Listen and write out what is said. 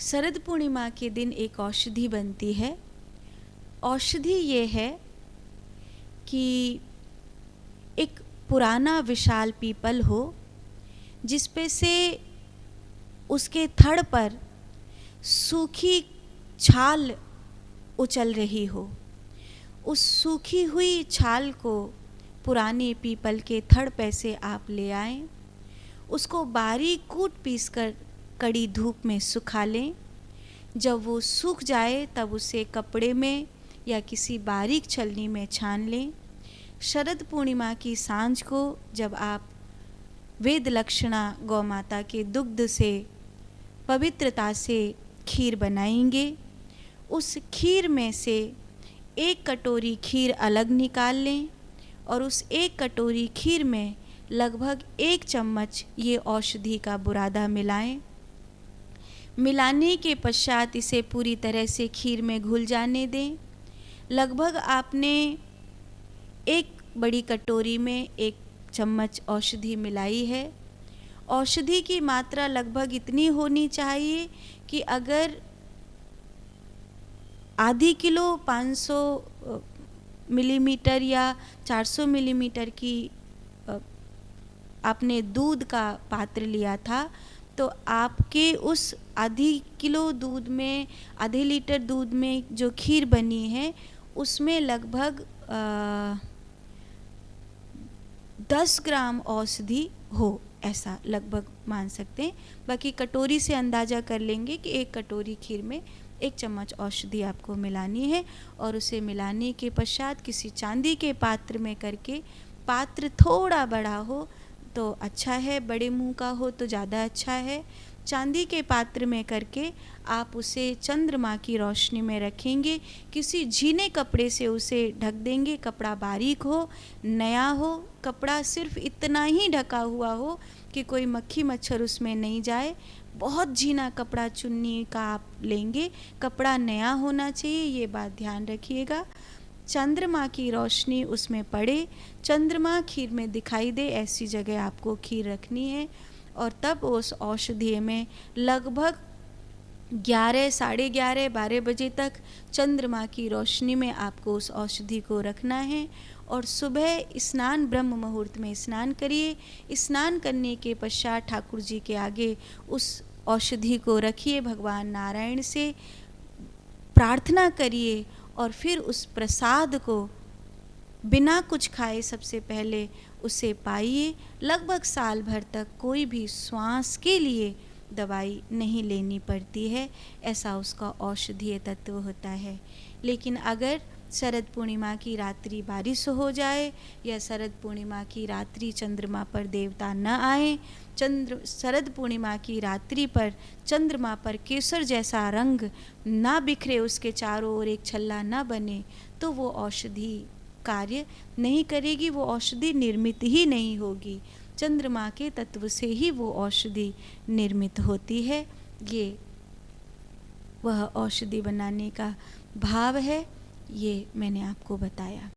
शरद पूर्णिमा के दिन एक औषधि बनती है। औषधि ये है कि एक पुराना विशाल पीपल हो जिस पे से उसके थड़ पर सूखी छाल उछल रही हो। उस सूखी हुई छाल को पुराने पीपल के थड़ पे से आप ले आएं, उसको बारीक कूट पीस कर कड़ी धूप में सुखा लें। जब वो सूख जाए तब उसे कपड़े में या किसी बारीक छलनी में छान लें। शरद पूर्णिमा की सांझ को जब आप वेद लक्षणा गौ माता के दुग्ध से पवित्रता से खीर बनाएंगे, उस खीर में से एक कटोरी खीर अलग निकाल लें और उस एक कटोरी खीर में लगभग 1 चम्मच ये औषधि का बुरादा मिलाएं। मिलाने के पश्चात इसे पूरी तरह से खीर में घुल जाने दें। लगभग आपने 1 बड़ी कटोरी में 1 चम्मच औषधि मिलाई है। औषधि की मात्रा लगभग इतनी होनी चाहिए कि अगर आधी किलो 500 मिलीमीटर या 400 मिलीमीटर की आपने दूध का पात्र लिया था, तो आपके उस आधी किलो दूध में, आधे लीटर दूध में जो खीर बनी है उसमें लगभग 10 ग्राम औषधि हो, ऐसा लगभग मान सकते हैं। बाकी कटोरी से अंदाज़ा कर लेंगे कि 1 कटोरी खीर में 1 चम्मच औषधि आपको मिलानी है और उसे मिलाने के पश्चात किसी चांदी के पात्र में करके, पात्र थोड़ा बड़ा हो तो अच्छा है, बड़े मुंह का हो तो ज़्यादा अच्छा है। चांदी के पात्र में करके आप उसे चंद्रमा की रोशनी में रखेंगे। किसी झीने कपड़े से उसे ढक देंगे। कपड़ा बारीक हो, नया हो, कपड़ा सिर्फ इतना ही ढका हुआ हो कि कोई मक्खी मच्छर उसमें नहीं जाए। बहुत झीना कपड़ा चुन्नी का आप लेंगे, कपड़ा नया होना चाहिए, ये बात ध्यान रखिएगा। चंद्रमा की रोशनी उसमें पड़े, चंद्रमा खीर में दिखाई दे, ऐसी जगह आपको खीर रखनी है। और तब उस औषधि में लगभग 11, साढ़े 11, 12 बजे तक चंद्रमा की रोशनी में आपको उस औषधि को रखना है। और सुबह स्नान, ब्रह्म मुहूर्त में स्नान करिए। स्नान करने के पश्चात ठाकुर जी के आगे उस औषधि को रखिए, भगवान नारायण से प्रार्थना करिए और फिर उस प्रसाद को बिना कुछ खाए सबसे पहले उसे पाइए। लगभग साल भर तक कोई भी श्वास के लिए दवाई नहीं लेनी पड़ती है, ऐसा उसका औषधीय तत्व होता है। लेकिन अगर शरद पूर्णिमा की रात्रि बारिश हो जाए या शरद पूर्णिमा की रात्रि चंद्रमा पर देवता न आए, शरद पूर्णिमा की रात्रि पर चंद्रमा पर केसर जैसा रंग ना बिखरे, उसके चारों ओर एक छल्ला न बने, तो वो औषधि कार्य नहीं करेगी, वो औषधि निर्मित ही नहीं होगी। चंद्रमा के तत्व से ही वो औषधि निर्मित होती है। ये वह औषधि बनाने का भाव है, ये मैंने आपको बताया।